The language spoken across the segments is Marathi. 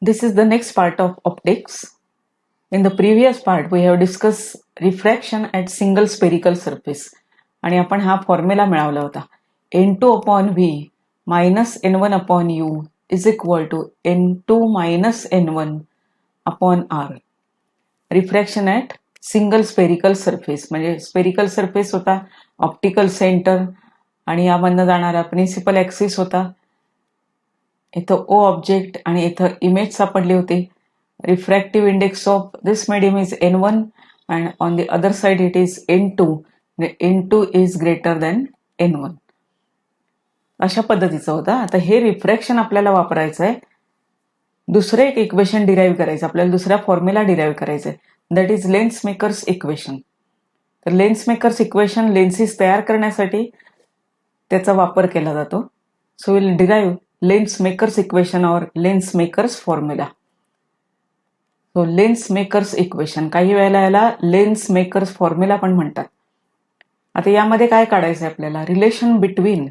This is the next part of optics. In the previous part, we have discussed refraction at single spherical surface. आणि आपण हा फॉर्म्युला मिळवला होता. N2 upon V minus N1 upon U is equal to N2 minus N1 upon R. Refraction at single spherical surface म्हणजे स्पेरिकल सरफेस होता, ऑप्टिकल सेंटर आणि यामधनं जाणारा प्रिन्सिपल ॲक्सिस होता. इथं ओ ऑब्जेक्ट आणि इथं इमेज सापडली होती. Refractive index of this medium is N1 and on the other side it is N2. N2 is greater than N1. अशा पद्धतीचं होतं. आता हे रिफ्रॅक्शन आपल्याला वापरायचं आहे. दुसरं एक इक्वेशन डिराईव्ह करायचं, आपल्याला दुसरा फॉर्म्युला डिराईव्ह करायचा आहे, that is lens makers equation. तर लेन्स मेकर्स इक्वेशन लेन्सेस तयार करण्यासाठी त्याचा वापर केला जातो. So will derive lens makers equation और lens makers formula. So lens makers equation, काही वेळेला याला लेन्स मेकर्स फॉर्म्युला पण म्हणतात. आता यामध्ये काय काढायचं आहे आपल्याला, relation between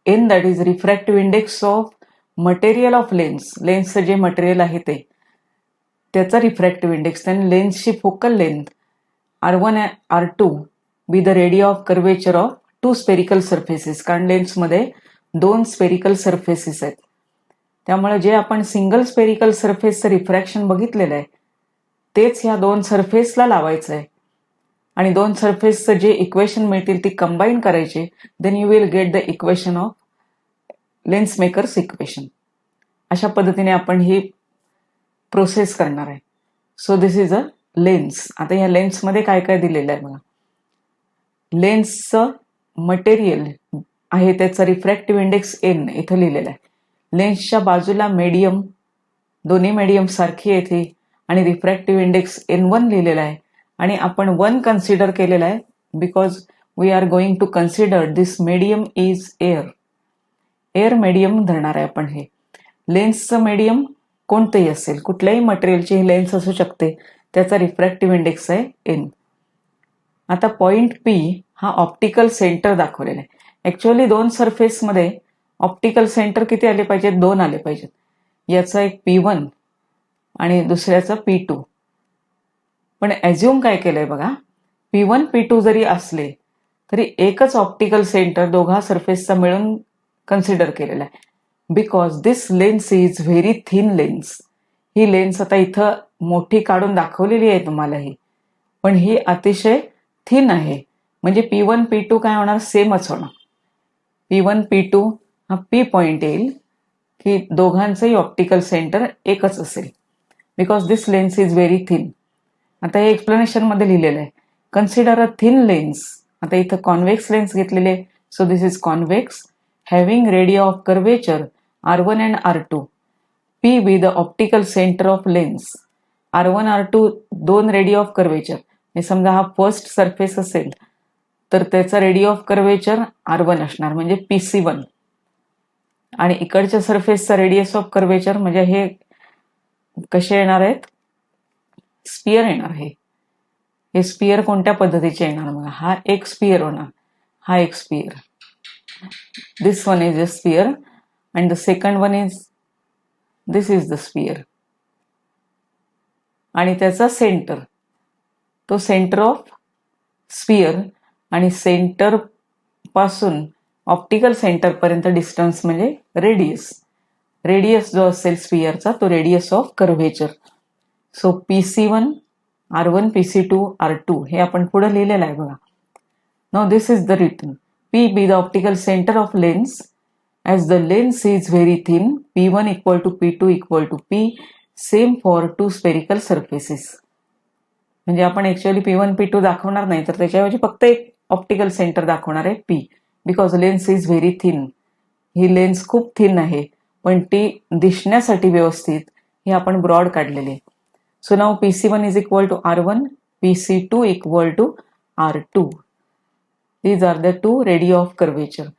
n that is refractive index of material of lens, लेन्सचं जे मटेरियल आहे ते त्याचा रिफ्रॅक्टिव्ह इंडेक्स, then लेन्सची focal length R1 R2 be the radii of curvature of two spherical surfaces, कारण लेन्समध्ये दोन स्पेरिकल सरफेसेस आहेत. त्यामुळे जे आपण सिंगल स्पेरिकल सरफेसचं रिफ्रॅक्शन बघितलेलं आहे तेच ह्या दोन सरफेसला लावायचं आहे आणि दोन सरफेसचं जे इक्वेशन मिळतील ती कंबाईन करायची, then you will get the equation of lens makers equation. अशा पद्धतीने आपण ही प्रोसेस करणार आहे. So this is a lens. आता या लेन्समध्ये काय काय दिलेलं आहे बघा. लेन्सचं मटेरियल आहे त्याचा रिफ्रॅक्टिव्ह इंडेक्स एन इथं लिहिलेला आहे. लेन्सच्या बाजूला मीडियम, दोन्ही मीडियम सारखी येते आणि रिफ्रॅक्टिव्ह इंडेक्स N1 लिहिलेला आहे आणि आपण 1 कन्सिडर केलेला आहे because we are going to consider this medium is air. Air medium धरणार आहे आपण. हे लेन्सचं मीडियम कोणतंही असेल, कुठल्याही मटेरियलची ही लेन्स असू शकते, त्याचा रिफ्रॅक्टिव्ह इंडेक्स आहे एन. आता पॉइंट पी हा ऑप्टिकल सेंटर दाखवलेला आहे. ॲक्च्युअली दोन सरफेसमध्ये ऑप्टिकल सेंटर किती आले पाहिजेत, 2 आले पाहिजेत. याचा एक P1 आणि दुसऱ्याचा P2. पण ॲझ्युम काय केलंय बघा, P1 P2 जरी असले तरी एकच ऑप्टिकल सेंटर दोघा सरफेसचा मिळून कन्सिडर केलेला आहे. Because this lens is very thin lens. He lens आता इथं मोठी काढून दाखवलेली आहे तुम्हाला ही, पण ही अतिशय थिन आहे. म्हणजे P1 P2 काय होणार, सेमच होणार. P1 P2 हा P पॉइंट येईल की दोघांचंही ऑप्टिकल सेंटर एकच असेल because this lens is very thin. आता हे एक्सप्लेनेशनमध्ये लिहिलेलं आहे, कन्सिडर अ थिन लेन्स. आता इथं कॉन्व्हेक्स लेन्स घेतलेले, so this is convex having radio of curvature R1 and R2. P be the optical centre of lens. R1 R2 दोन रेडिया ऑफ कर्वेचर. हे समजा हा फर्स्ट सरफेस असेल तर त्याचा रेडिया ऑफ कर्वेचर R1 असणार म्हणजे PC1 आणि इकडच्या सरफेसचा रेडियस ऑफ कर्वेचर म्हणजे हे कसे येणार आहेत, स्पियर येणार. हे स्पियर कोणत्या पद्धतीचे येणार बघा, हा एक स्पियर होणार, हा एक sphere. This one is a sphere and the second one is this is the sphere. आणि त्याचा सेंटर, तो सेंटर ऑफ स्पियर आणि सेंटर पासून ऑप्टिकल सेंटर पर्यंत डिस्टन्स म्हणजे रेडियस. रेडियस जो असेल स्पियरचा तो radius of curvature. So PC1 R1 PC2 R2 हे आपण पुढे लिहिलेलं आहे बघा. Now this is the written, P be the optical centre of lens. As the lens is very thin, P1 equal to P2 equal to P, same for two spherical surfaces. म्हणजे आपण ऍक्च्युअली P1 P2 दाखवणार नाही तर त्याच्याऐवजी फक्त एक ऑप्टिकल सेंटर दाखवणार आहे P, because lens is very thin. He lens खूप थिन आहे पण ती दिसण्यासाठी व्यवस्थित हे आपण ब्रॉड काढलेले. So now PC1 is equal to R1, PC2 equal to R2. These are the two radii of curvature.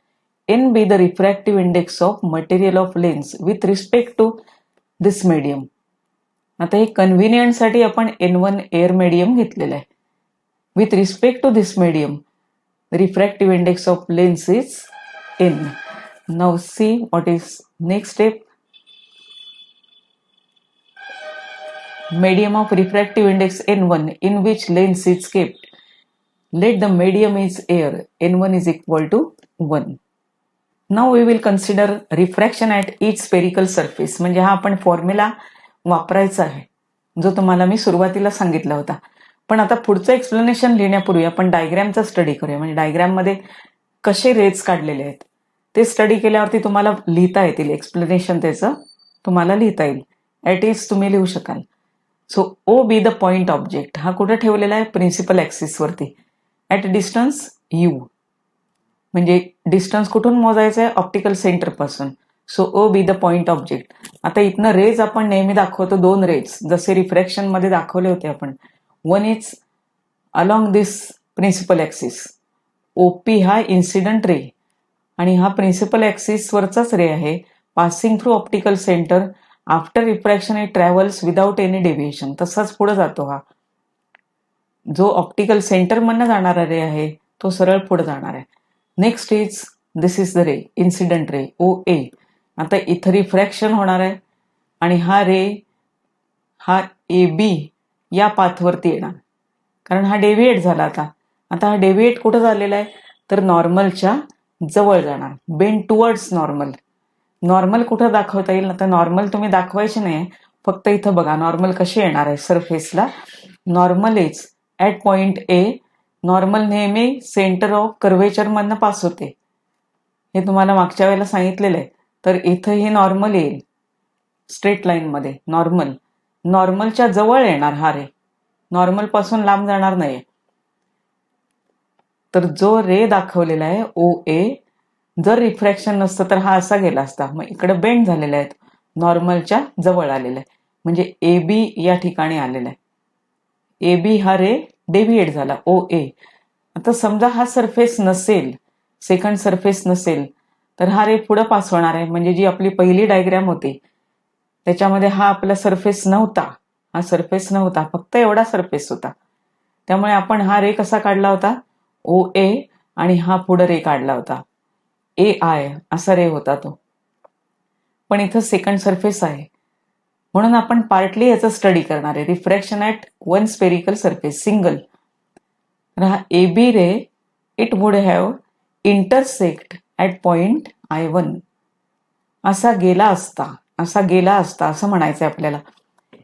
N be the refractive index of material of lens with respect to this medium. आता हे कन्व्हिनियंट साठी आपण N1 एअर मीडियम घेतलेलं आहे. With respect to this medium refractive index of lens is N. Now see what is next step. medium of refractive index n1 in which lens is kept. Let the medium is air, n1 is equal to 1. Now we will consider refraction at each spherical surface. म्हणजे हा आपण फॉर्म्युला वापरायचा आहे जो तुम्हाला मी सुरुवातीला सांगितला होता. पण आता पुढचं एक्सप्लेनेशन लिहिण्यापूर्वी आपण डायग्रॅमचा स्टडी करूया. म्हणजे डायग्रॅममध्ये कसे रेज काढलेले आहेत ते स्टडी केल्यावरती तुम्हाला लिहिता येतील. एक्सप्लेनेशन त्याचं तुम्हाला लिहिता येईल. ॲट इज तुम्ही लिहू शकाल. So O be the point object हा कुठे ठेवलेला आहे? प्रिन्सिपल ॲक्सिस वरती ॲट डिस्टन्स यू. म्हणजे डिस्टन्स कुठून मोजायचं आहे? ऑप्टिकल सेंटर पासून. So O be the point object. आता इथनं रेज आपण नेहमी दाखवतो दोन रेज जसे रिफ्रॅक्शन मध्ये दाखवले होते आपण. One is along this principal axis. OP हा इन्सिडंट रे आणि हा प्रिन्सिपल ॲक्सिस वरचाच रे आहे. Passing through optical centre after refraction it travels without any deviation. तसाच पुढे जातो. हा जो ऑप्टिकल सेंटर मधनं जाणारा रे आहे तो सरळ पुढे जाणार आहे. Next is this is the ray incident ray O A. आता इथं रिफ्रॅक्शन होणार आहे आणि हा रे हा ए बी या पाथवरती येणार कारण हा डेव्हिएट झाला. आता हा डेव्हिएट कुठं झालेला आहे? तर नॉर्मलच्या जवळ जाणार. Bend towards normal. नॉर्मल कुठं दाखवता येईल? आता नॉर्मल तुम्ही दाखवायचे नाही, फक्त इथं बघा नॉर्मल कशी येणार आहे सरफेसला. Normal is at point A. Normal नेहमी सेंटर ऑफ कर्वेचर मधनं पास होते. हे तुम्हाला मागच्या वेळेला सांगितलेलं आहे. तर इथं हे नॉर्मल येईल स्ट्रेट लाईन मध्ये. नॉर्मलच्या जवळ येणार हा रे, नॉर्मल पासून लांब जाणार नाही. तर जो रे दाखवलेला आहे ओ ए, जर रिफ्रॅक्शन नसतं तर हा असा गेला असता. मग इकडे बेंड झालेले आहेत, नॉर्मलच्या जवळ आलेला आहे. म्हणजे ए बी या ठिकाणी आलेला आहे. ए बी हा रे डेव्हिएट झाला ओ ए. आता समजा हा सरफेस नसेल, सेकंड सरफेस नसेल, तर हा रे पुढे पास होणार आहे. म्हणजे जी आपली पहिली डायग्रॅम होती त्याच्यामध्ये हा आपला सरफेस नव्हता. हा सरफेस नव्हता, फक्त एवढा सरफेस होता. त्यामुळे आपण हा रे कसा काढला होता? ओ ए आणि हा पुढे रे काढला होता ए आय असा रे होता तो. पण इथं सेकंड सरफेस आहे म्हणून आपण पार्टली याचा स्टडी करणार आहे. Refraction at one spherical surface single. हा A B ray it would have intersect at point I1. असा गेला असता असं म्हणायचं आपल्याला.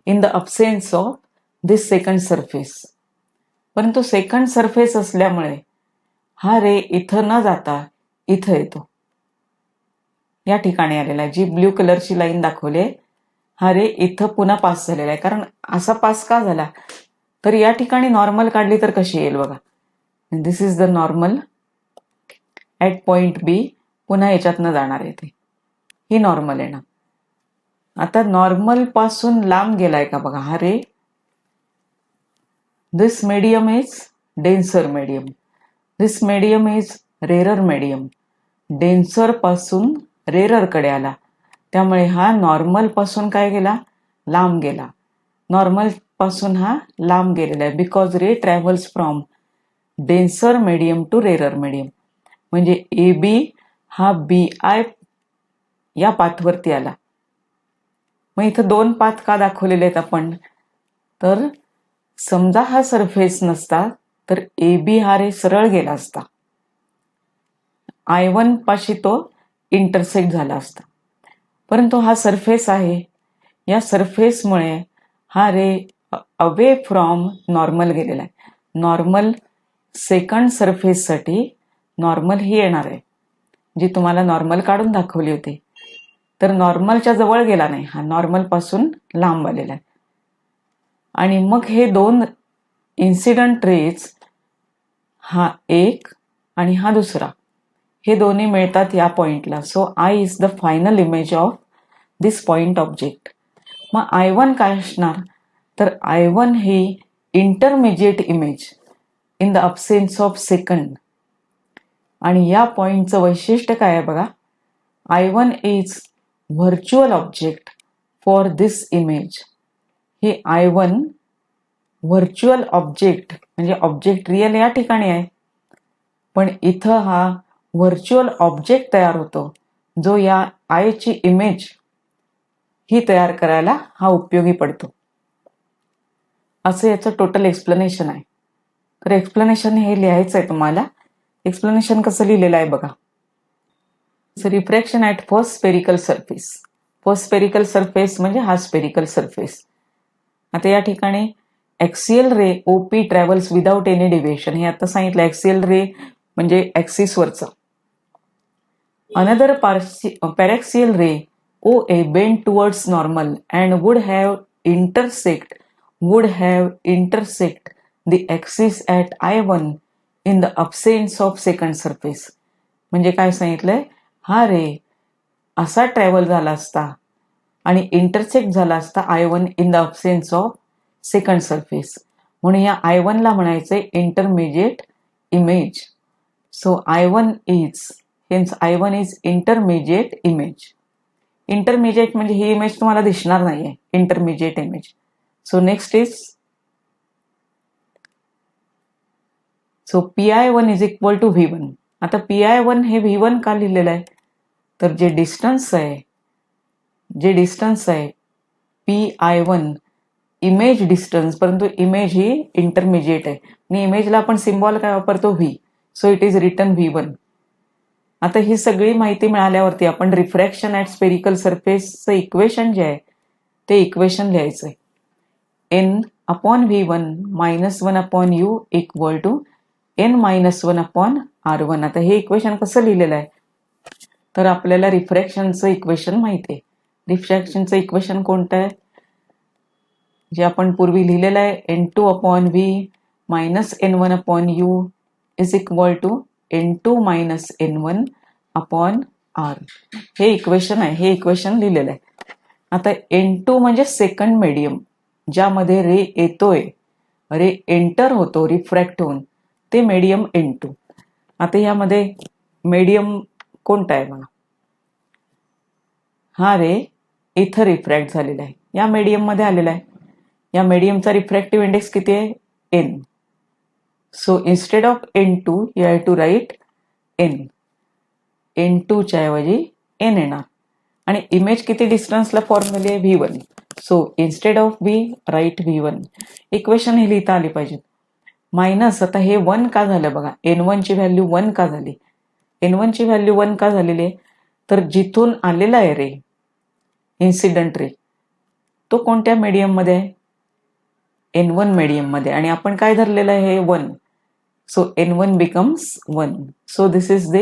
In the absence of this second surface. परंतु सेकंड सरफेस असल्यामुळे हा रे इथं न जाता इथं येतो. या ठिकाणी आलेला आहे. जी ब्ल्यू कलरची लाईन दाखवली आहे हा रे इथं पुन्हा पास झालेला आहे. कारण असा पास का झाला? तर या ठिकाणी नॉर्मल काढली तर कशी येईल बघा. This is the normal at point B. पुन्हा याच्यातनं जाणार आहे ते, ही नॉर्मल आहे ना. आता नॉर्मल पासून लांब गेलाय का बघा हा ray. This medium is denser medium. This medium is rarer medium. Denser पासून रेरर कडे आला. त्यामुळे हा नॉर्मल पासून काय गेला? लांब गेला. नॉर्मल पासून हा लांब गेलेला आहे. Because ray travels from denser medium to rarer medium. म्हणजे ए बी हा बी आय या पाथवरती आला. मग इथं दोन पाथ का दाखवलेले आहेत आपण? तर समजा हा सरफेस नसता तर ए बी हा रे सरळ गेला असता. I1 पाशी तो इंटरसेक्ट झाला असता. परंतु हा सरफेस आहे, या सरफेसमुळे हा रे अवे फ्रॉम नॉर्मल गेलेला आहे. नॉर्मल सेकंड सरफेससाठी नॉर्मल ही येणार आहे जी तुम्हाला नॉर्मल काढून दाखवली होती. तर नॉर्मलच्या जवळ गेला नाही, हा नॉर्मल पासून लांब आलेला आहे. आणि मग हे दोन इन्सिडंट रेज, हा एक आणि हा दुसरा, हे दोन्ही मिळतात या पॉइंटला. So I is the final image of this point object. मग I1 काय असणार? तर I1 he intermediate image in the absence of second. आणि या पॉइंटचं वैशिष्ट्य काय आहे बघा. I1 is virtual object for this image. हे I1 व्हर्च्युअल ऑब्जेक्ट म्हणजे ऑब्जेक्ट रिअल या ठिकाणी आहे, पण इथं हा व्हर्च्युअल ऑब्जेक्ट तयार होतो जो या आयची इमेज ही तयार करायला हा उपयोगी पडतो. असं याचं टोटल एक्सप्लेनेशन आहे. तर एक्सप्लेनेशन हे लिहायचं आहे तुम्हाला. एक्सप्लेनेशन कसं लिहिलेलं आहे बघा. Refraction at first spherical surface. First spherical surface म्हणजे हा स्पेरिकल सरफेस. आता या ठिकाणी axial ray OP travels without any deviation. हे आता सांगितलं एक्सियल रे म्हणजे ॲक्सिसवरचं. Another paraxial ray OA bent towards normal and would have intersect the axis at I1 in the absence of second surface. म्हणजे काय सांगितलंय, हा रे असा ट्रॅव्हल झाला असता आणि इंटरसेक्ट झाला असता I1 in the absence of second surface. म्हणून या I1 ला म्हणायचंय intermediate image. So I1 is intermediate image. Intermediate म्हणजे ही इमेज तुम्हाला दिसणार नाहीये, intermediate image. So next is PI1 is equal to V1. आता PI1 हे V1 का लिहिलेलं आहे, तर जे डिस्टन्स आहे PI1 इमेज डिस्टन्स, परंतु इमेज ही इंटरमिजिएट आहे आणि इमेजला आपण सिम्बॉल काय वापरतो, V. So it is written V1. आता ही सगळी माहिती मिळाल्यावरती आपण रिफ्रॅक्शन ॲट स्पेरिकल सरफेसचं इक्वेशन जे आहे ते इक्वेशन लिहायचंय. N/V1 -1/U equal to N-1/R1. आता हे इक्वेशन कसं लिहिलेलं आहे, तर आपल्याला रिफ्रॅक्शनचं इक्वेशन माहिती आहे. रिफ्रॅक्शनचं इक्वेशन कोणतं आहे, जे आपण पूर्वी लिहिलेलं आहे, N2/V -N1/U is equal to N2 - N1/R. हे इक्वेशन आहे, हे इक्वेशन लिहिलेलं आहे. आता N2 म्हणजे सेकंड मीडियम, ज्यामध्ये रे येतोय, रे एंटर होतो रिफ्रॅक्ट होऊन, ते मीडियम N2. आता यामध्ये मीडियम कोणता आहे बघा, हा रे इथं रिफ्रॅक्ट झालेला आहे, या मीडियम मध्ये आलेला आहे. या मीडियमचा रिफ्रॅक्टिव्ह इंडेक्स किती आहे, N. So instead of N2 you have to write N. N2 च्या ऐवजी N येणार. आणि इमेज किती डिस्टन्सला फॉर्म झाली आहे, V1. So instead of V write V1. Equation हे लिहिता आली पाहिजे. मायनस, आता हे 1 का झालं बघा, N1 ची व्हॅल्यू 1 का झाली. N1 ची व्हॅल्यू 1 का झालेली आहे, तर जिथून आलेला आहे रे इन्सिडंट रे, तो कोणत्या मीडियम मध्ये आहे, N1 मीडियम मध्ये, आणि आपण काय धरलेलं आहे, 1. So N1 becomes 1. So this is the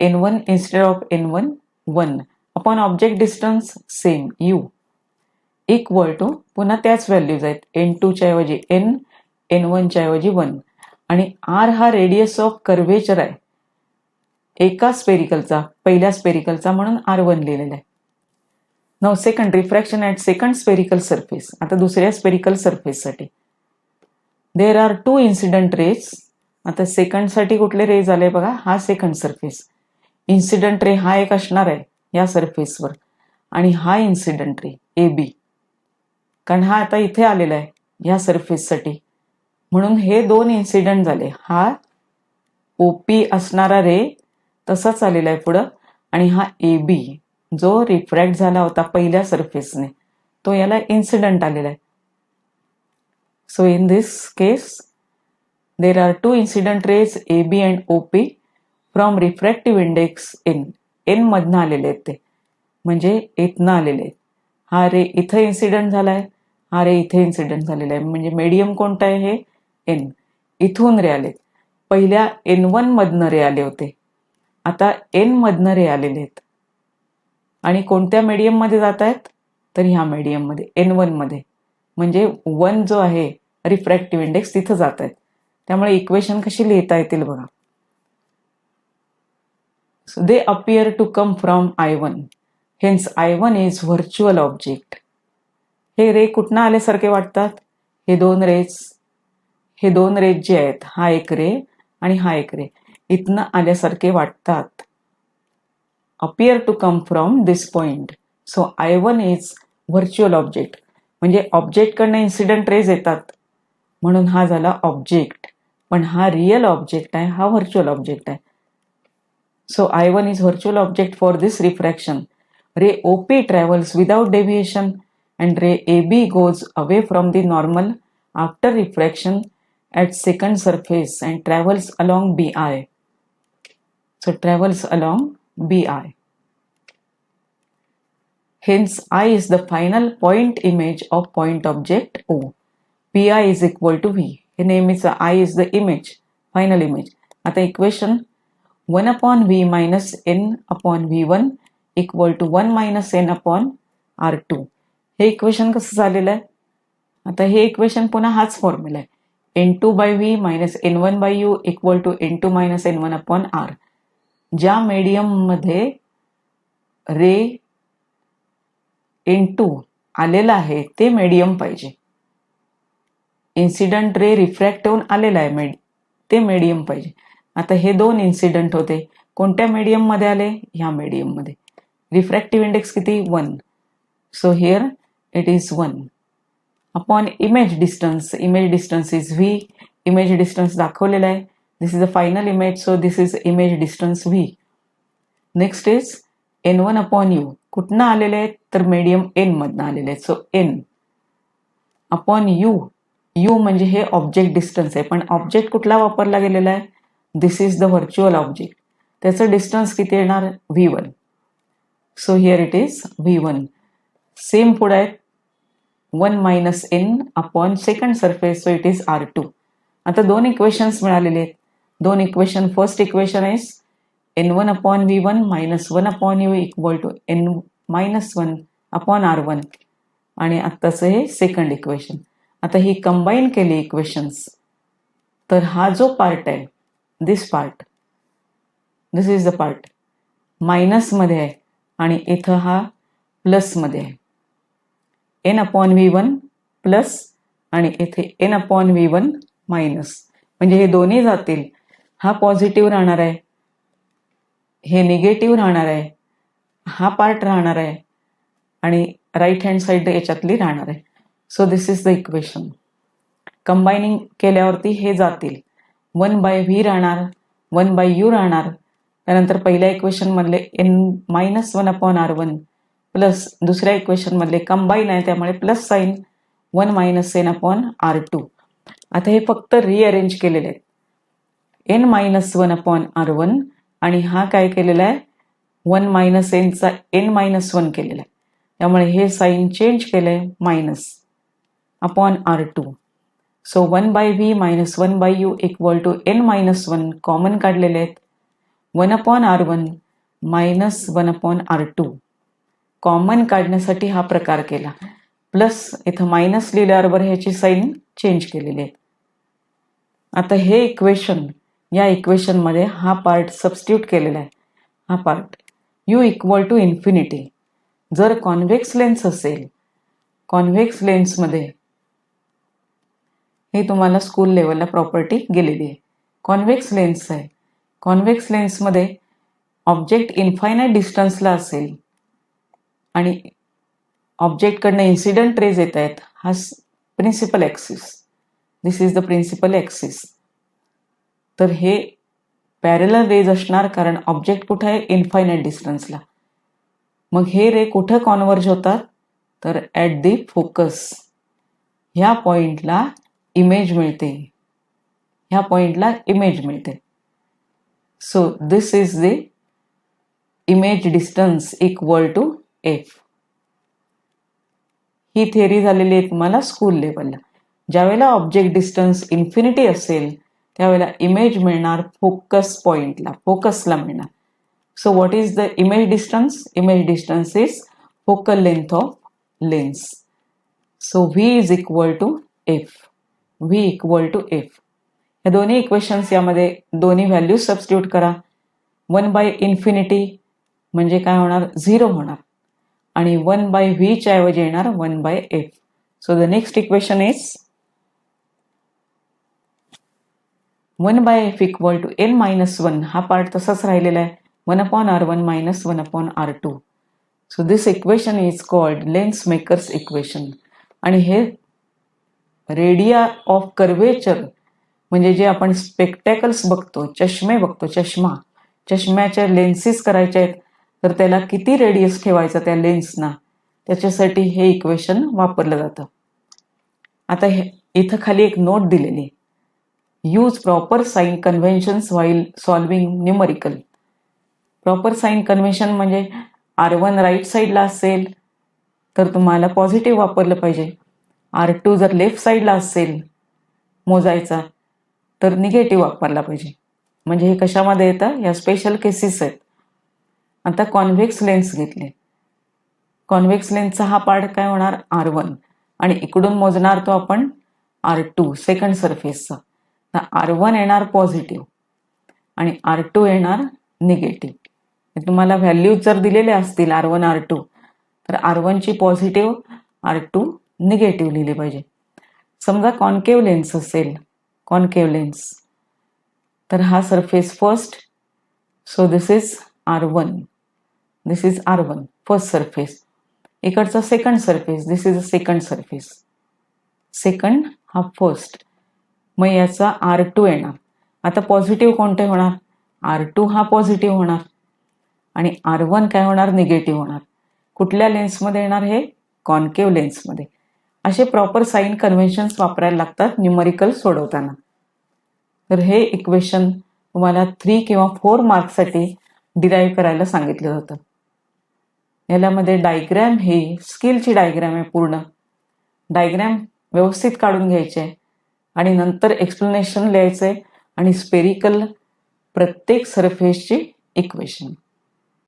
N1 instead of N1 1 upon object distance same U equal to, पुन्हा त्याच व्हॅल्यूज आहेत, N2 च्या ऐवजी N, N1 च्या ऐवजी 1. आणि R हा रेडियस ऑफ कर्व्हेचर आहे एका स्पेरिकलचा, पहिल्या स्पेरिकलचा, म्हणून R1 लिहिलेला आहे. Now second, refraction at second spherical surface. आता दुसऱ्या स्पेरिकल सरफेससाठी देर आर 2 इन्सिडंट रेज. आता सेकंड साठी कुठले रेज आले बघा, हा सेकंड सरफेस. इन्सिडंट रे हा एक असणार आहे या सरफेसवर, आणि हा इन्सिडंट रे AB, कारण हा आता इथे आलेला आहे या सरफेससाठी, म्हणून हे 2 इन्सिडंट झाले. हा OP असणारा रे तसाच आलेला आहे पुढं, आणि हा AB जो रिफ्रॅक्ट झाला होता पहिल्या सरफेसने, तो याला इन्सिडंट आलेला आहे. So in this case, there are 2 incident rays AB and OP from refractive index N. N मधनं आलेले आहेत ते, म्हणजे इथनं आलेले आहेत. हा रे इथं इन्सिडंट झालाय, हा रे इथे इन्सिडंट झालेला आहे, म्हणजे मीडियम कोणता आहे, हे N. इथून रे आलेत. पहिल्या N1 मधनं रे आले होते, आता N मधनं रे आलेले आहेत. आणि कोणत्या मीडियम मध्ये जात आहेत, तर ह्या मीडियम मध्ये, N1 मध्ये, म्हणजे 1 जो आहे रिफ्रॅक्टिव्ह इंडेक्स तिथं जात आहेत. त्यामुळे इक्वेशन कशी लिहिता येतील बघा. So they appear to come from I1, hence I1 is virtual object. हे रे कुठनं आल्यासारखे वाटतात, हे दोन रेज जे आहेत, हा एक रे आणि हा एक रे, इथनं आल्यासारखे वाटतात. Appear to come from this point. So I1 is virtual object, म्हणजे ऑब्जेक्टकडनं इन्सिडंट रेज येतात, म्हणून हा झाला ऑब्जेक्ट. पण हा रिअल ऑब्जेक्ट आहे, हा व्हर्च्युअल ऑब्जेक्ट आहे. So I1 is virtual object for this refraction. Ray OP travels without deviation and ray AB goes away from the normal after refraction at second surface and travels along BI. So travels along BI. Hence I is the final point image of point object O. Pi is equal to V. हे नेहमीचं I is the image, final image. आता equation 1 upon V minus N upon V1 equal to 1 minus N upon R2. हे इक्वेशन कसं झालेलं आहे? आता हे इक्वेशन पुन्हा हाच फॉर्म्युला आहे. N2 by V minus N1 by U equal to N2 minus N1 upon R. ज्या मीडियम मध्ये रे N2 आलेला आहे ते मीडियम पाहिजे. इन्सिडंट रे रिफ्रॅक्ट होऊन आलेला आहे ते मीडियम पाहिजे. आता हे दोन इन्सिडंट होते कोणत्या मीडियम मध्ये आले? ह्या मीडियम मध्ये. रिफ्रॅक्टिव्ह इंडेक्स किती? 1. So here it is 1 upon image distance. Image distance is V. Image distance दाखवलेला आहे. This is the final image, so this is image distance V. Next is N1 upon U. कुठनं आलेले आहेत? तर मीडियम N मधनं आलेले आहेत. So N upon U. U म्हणजे हे ऑब्जेक्ट डिस्टन्स आहे, पण ऑब्जेक्ट कुठला वापरला गेलेला आहे? This is the virtual object. त्याचं डिस्टन्स किती येणार? V1. So here it is V1. Same पुढे आहे 1 minus N upon second surface, so it is R2. आता दोन इक्वेशन्स मिळालेले आहेत. दोन equation. First equation is N1 upon V1 minus 1 upon U equal to N minus 1 upon R1. आणि आत्ताचं हे सेकंड इक्वेशन. आता ही कंबाईन केली इक्वेशन्स, तर हा जो पार्ट आहे, this part, this is the part minus मध्ये आहे आणि इथं हा प्लस मध्ये आहे. N upon V1 प्लस आणि इथे N upon V1 मायनस. म्हणजे हे दोन्ही जातील. हा पॉझिटिव्ह राहणार आहे, हे निगेटिव्ह राहणार आहे, हा पार्ट राहणार आहे आणि राईट हँड साइड याच्यातली राहणार आहे. So this is the equation. Combining केल्यावरती हे जातील. 1 by V राहणार, 1 by U राहणार. त्यानंतर पहिल्या इक्वेशन मधले N minus 1 upon R1 plus दुसऱ्या इक्वेशन मधले कंबाईन आहे त्यामुळे plus sign 1 minus N upon R2. आता हे फक्त रिअरेंज केलेले आहेत. N minus 1 upon R1 आणि हा काय केलेला आहे? 1 minus N चा N minus 1 केलेला आहे. त्यामुळे हे साइन चेंज केलंय minus upon R2. So 1 by V minus 1 by U equal to N minus 1 common काढलेले आहेत. 1 upon R1 minus 1 upon R2. Common काढण्यासाठी हा प्रकार केला. प्लस इथं मायनस लिहिल्याबरोबर ह्याची साइन चेंज केलेली आहे. आता हे इक्वेशन, या इक्वेशन मध्ये हा पार्ट सबस्टिट्यूट केलेला आहे. हा part U equal to infinity. जर कॉन्व्हेक्स लेन्स असेल, कॉन्व्हेक्स लेन्स मध्ये हे तुम्हाला स्कूल लेवलला प्रॉपर्टी गेलेली आहे. कॉन्व्हेक्स लेन्स आहे. कॉन्व्हेक्स लेन्स मध्ये ऑब्जेक्ट इन्फायनाइट डिस्टन्सला असेल आणि ऑब्जेक्ट कडनं इन्सिडेंट रेज येत आहेत. हा principal axis. This is the principal axis. तर हे पॅरलल रेज असणार कारण ऑब्जेक्ट कुठे आहे? इन्फायनाइट डिस्टन्सला. मग हे रे कुठं कॉन्व्हर्ज होतात? तर ऍट दी फोकस. ह्या पॉइंटला इमेज मिळते. ह्या पॉइंटला इमेज मिळते. So this is the image distance equal to F. ही थिअरी झालेली आहे तुम्हाला स्कूल लेवलला. ज्यावेळेला ऑब्जेक्ट डिस्टन्स इन्फिनिटी असेल त्यावेळेला इमेज मिळणार फोकस पॉइंटला, फोकसला मिळणार. So what is the image distance? Image distance is focal length of lens. So V is equal to F. V equal to F. या दोन्ही इक्वेशन्स यामध्ये दोन्ही व्हॅल्यू सबस्टिट्यूट करा. 1 by इन्फिनिटी म्हणजे काय होणार? 0 होणार आणि 1 by V च्या ऐवजी येणार 1 by F. So the next equation is 1 by F equal to N minus 1. हा पार्ट तसाच राहिलेला आहे. 1 upon R1 minus 1 upon R2. So this equation is called lens makers equation. आणि हे रेडिया ऑफ कर्वेचर म्हणजे जे आपण स्पेक्टॅकल्स बघतो, चष्मे बघतो, चष्म्याच्या लेन्सेस करायच्या आहेत तर त्याला किती रेडियस ठेवायचा त्या लेन्सना, त्याच्यासाठी हे इक्वेशन वापरलं जातं. आता इथं खाली एक नोट दिलेली, use proper sign conventions while solving numerical. Proper sign convention म्हणजे R1 राईट साईडला असेल तर तुम्हाला पॉझिटिव्ह वापरलं पाहिजे. R2 जर लेफ्ट साईडला असेल मोजायचा तर निगेटिव्ह वापरला पाहिजे. म्हणजे हे कशामध्ये येतं, या स्पेशल केसेस आहेत. आता कॉन्व्हेक्स लेन्स घेतले. कॉन्व्हेक्स लेन्सचा हा पार्ट काय होणार, R1, आणि इकडून मोजणार तो आपण R2 सेकंड सरफेसचा. तर R1 येणार पॉझिटिव्ह आणि R2 येणार निगेटिव्ह. तुम्हाला व्हॅल्यूज जर दिलेल्या असतील R1 R2 तर R1 ची पॉझिटिव्ह, R2 निगेटिव्ह लिहिली पाहिजे. समजा कॉन्केव्ह लेन्स असेल, कॉन्केव्ह लेन्स, तर हा surface first, so this is R1, this is R1 first surface. इकडचा second surface, this is a second surface, second हा फर्स्ट, मग याचा R2 येणार. आता पॉझिटिव्ह कोणते होणार, R2 हा पॉझिटिव्ह होणार आणि R1 काय होणार, निगेटिव्ह होणार. कुठल्या लेन्समध्ये येणार, हे कॉन्केव्ह लेन्समध्ये. असे प्रॉपर साइन कन्व्हेन्शन्स वापरायला लागतात न्यूमरिकल सोडवताना. तर हे इक्वेशन तुम्हाला 3 किंवा 4 मार्क्ससाठी डिराईव्ह करायला सांगितलं जातं. यामध्ये डायग्रॅम ही स्किलची डायग्रॅम आहे. पूर्ण डायग्रॅम व्यवस्थित काढून घ्यायचे आणि नंतर एक्सप्लेनेशन लिहायचंय आणि स्पेरिकल प्रत्येक सरफेसची इक्वेशन.